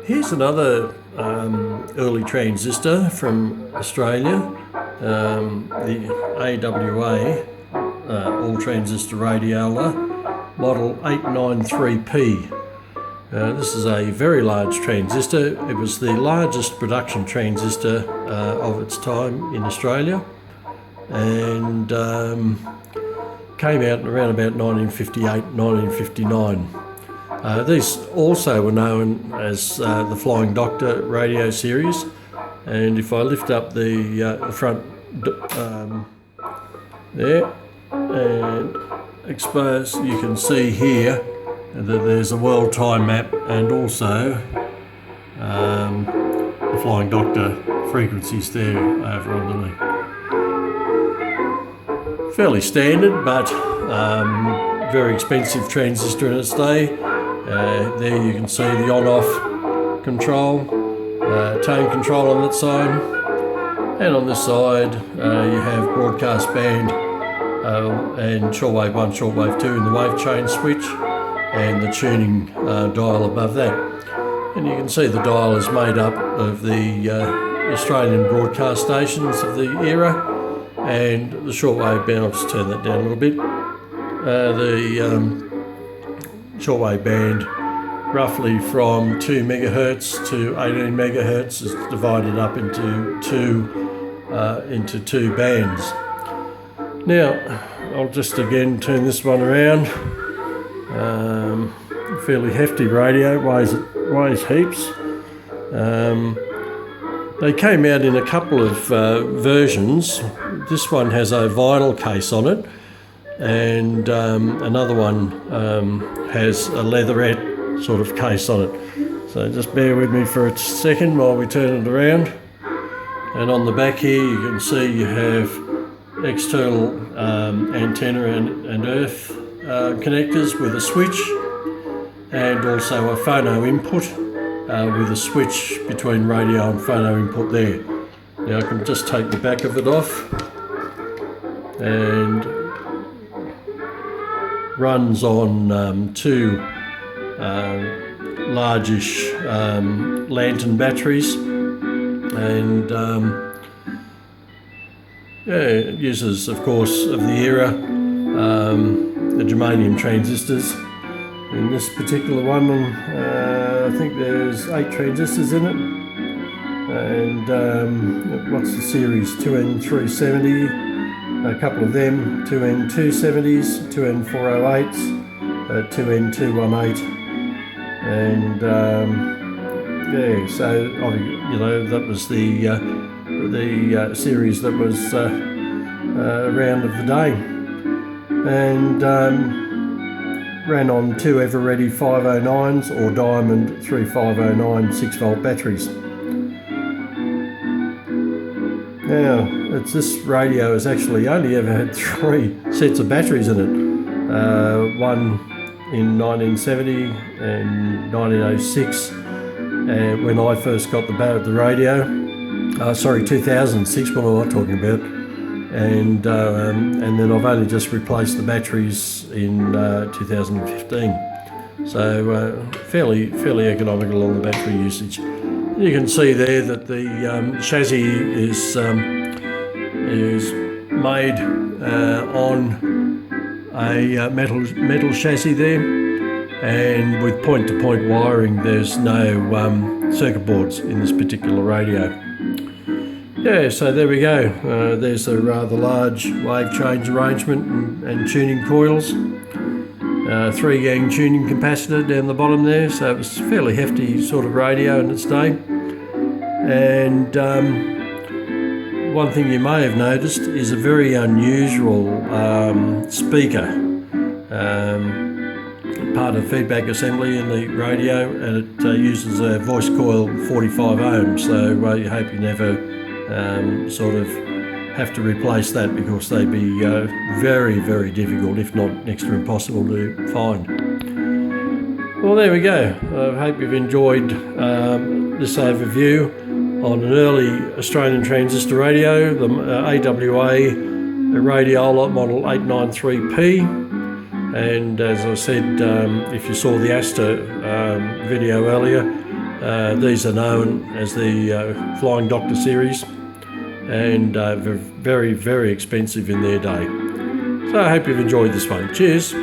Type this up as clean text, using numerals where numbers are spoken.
Here's another early transistor from Australia, the AWA, all transistor radiola, model 893P. This is a very large transistor. It was the largest production transistor of its time in Australia, and came out around about 1958, 1959. These also were known as the Flying Doctor radio series, and if I lift up the front there and expose, you can see here that there's a world time map and also the Flying Doctor frequencies there over on the fairly standard but very expensive transistor in its day. There you can see the on-off control, tone control on that side, and on this side you have broadcast band and shortwave 1, shortwave 2 in the wave chain switch, and the tuning dial above that. And you can see the dial is made up of the Australian broadcast stations of the era, and the shortwave band, I'll just turn that down a little bit, the shortwave band roughly from 2 megahertz to 18 megahertz is divided up into two bands. Now I'll just again turn this one around. Fairly hefty radio, weighs heaps. They came out in a couple of versions. This one has a vinyl case on it, and another one has a leatherette sort of case on it. So just bear with me for a second while we turn it around. And on the back here you can see you have external antenna and earth connectors with a switch, and also a phono input with a switch between radio and phono input there. Now I can just take the back of it off, and runs on two largish lantern batteries, and it uses, of course, of the era, the germanium transistors. In this particular one, I think there's 8 transistors in it, and what's the series? 2N370, a couple of them, 2N270s, 2N408s, 2N218, and so that was the series that was around of the day, and ran on 2 Everready 509s or Diamond 3509 6-volt batteries. Now, this radio has actually only ever had 3 sets of batteries in it. One in 1970 and 1906, when I first got the radio. 2006, what am I talking about? And then I've only just replaced the batteries in 2015. So fairly economical on the battery usage. You can see there that the chassis is made on a metal chassis there, and with point-to-point wiring. There's no circuit boards in this particular radio. Yeah, so there we go. There's a rather large wave change arrangement and tuning coils. 3-gang tuning capacitor down the bottom there, so it was a fairly hefty sort of radio in its day. And one thing you may have noticed is a very unusual speaker, part of feedback assembly in the radio, and it uses a voice coil 45 ohms, so you hope you never sort of have to replace that, because they'd be very, very difficult, if not next to impossible to find. Well, there we go. I hope you've enjoyed this overview on an early Australian transistor radio, the AWA Radiola model 893P. And as I said, if you saw the Asta video earlier, These are known as the Flying Doctor series, and very, very expensive in their day. So I hope you've enjoyed this one. Cheers.